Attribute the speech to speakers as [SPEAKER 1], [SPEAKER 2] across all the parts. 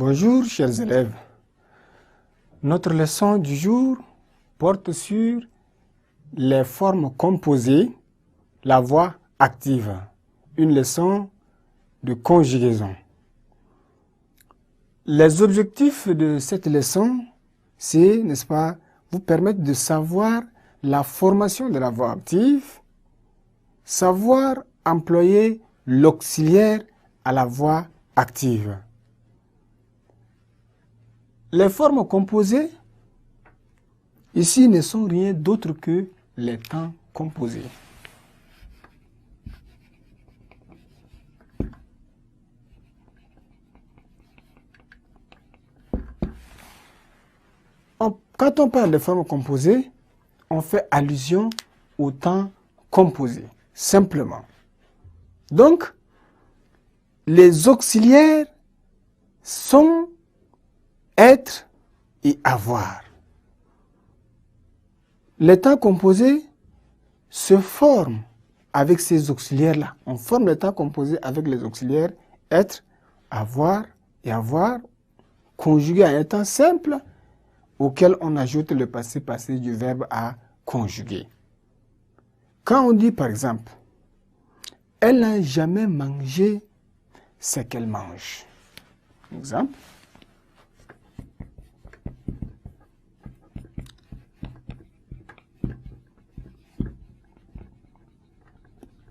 [SPEAKER 1] Bonjour chers élèves, notre leçon du jour porte sur les formes composées, la voix active, une leçon de conjugaison. Les objectifs de cette leçon, c'est, n'est-ce pas, vous permettre de savoir la formation de la voix active, savoir employer l'auxiliaire à la voix active. Les formes composées, ici, ne sont rien d'autre que les temps composés. Quand on parle de formes composées, on fait allusion au temps composé, simplement. Donc, les auxiliaires sont être et avoir. Les temps composés se forment avec ces auxiliaires-là. On forme les temps composés avec les auxiliaires être, avoir et avoir, conjugués à un temps simple auquel on ajoute le passé du verbe à conjuguer. Quand on dit par exemple, elle n'a jamais mangé ce qu'elle mange. Exemple.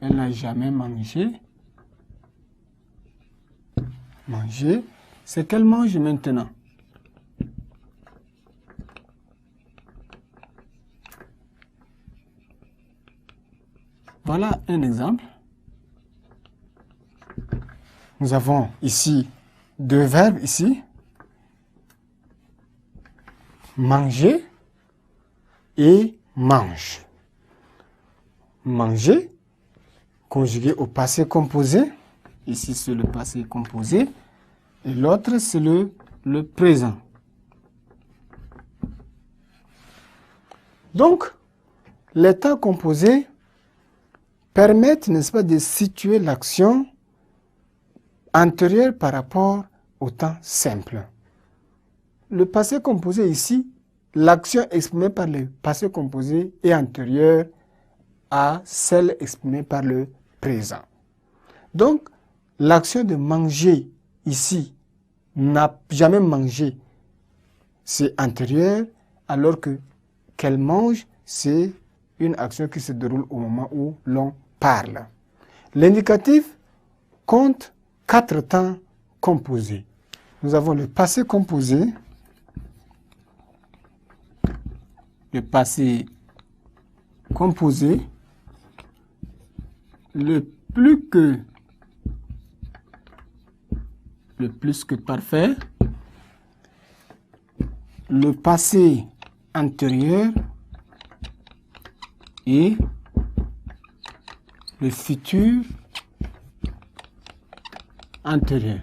[SPEAKER 1] Elle n'a jamais mangé ce qu'elle mange maintenant. Voilà un exemple. Nous avons ici deux verbes ici. Manger et mange. Manger, conjugué au passé composé. Ici, c'est le passé composé. Et l'autre, c'est le présent. Donc, les temps composés permettent, n'est-ce pas, de situer l'action antérieure par rapport au temps simple. Le passé composé ici, l'action exprimée par le passé composé est antérieure à celle exprimée par le présent. Donc, l'action de manger ici, n'a jamais mangé, c'est antérieur, alors que qu'elle mange, c'est une action qui se déroule au moment où l'on parle. L'indicatif compte 4 temps composés. Nous avons le passé composé, le passé composé, le plus que parfait, le passé antérieur et le futur antérieur.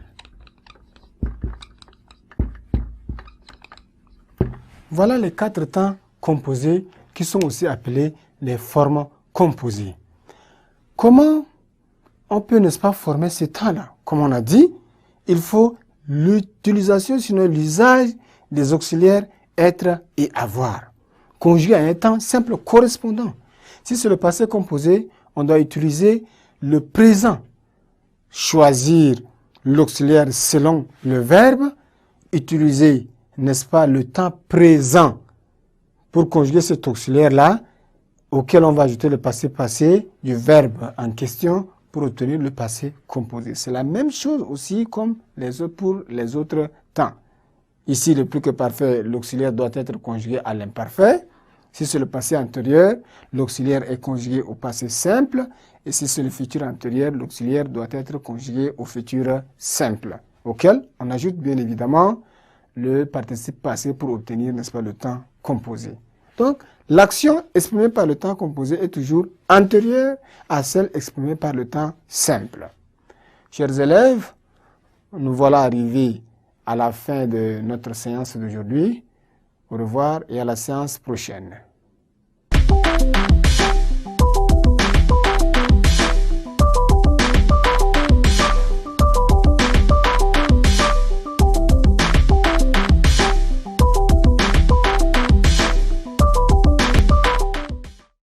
[SPEAKER 1] Voilà les 4 temps composés qui sont aussi appelés les formes composées. Comment on peut, n'est-ce pas, former ces temps-là? Comme on a dit, il faut l'utilisation, sinon l'usage des auxiliaires être et avoir, conjugués à un temps simple correspondant. Si c'est le passé composé, on doit utiliser le présent, choisir l'auxiliaire selon le verbe, utiliser, n'est-ce pas, le temps présent pour conjuguer cet auxiliaire-là, auquel on va ajouter le passé du verbe en question pour obtenir le passé composé. C'est la même chose aussi comme pour les autres temps. Ici, le plus que parfait, l'auxiliaire doit être conjugué à l'imparfait. Si c'est le passé antérieur, l'auxiliaire est conjugué au passé simple. Et si c'est le futur antérieur, l'auxiliaire doit être conjugué au futur simple, auquel on ajoute bien évidemment le participe passé pour obtenir, n'est-ce pas, le temps composé. Donc, l'action exprimée par le temps composé est toujours antérieure à celle exprimée par le temps simple. Chers élèves, nous voilà arrivés à la fin de notre séance d'aujourd'hui. Au revoir et à la séance prochaine.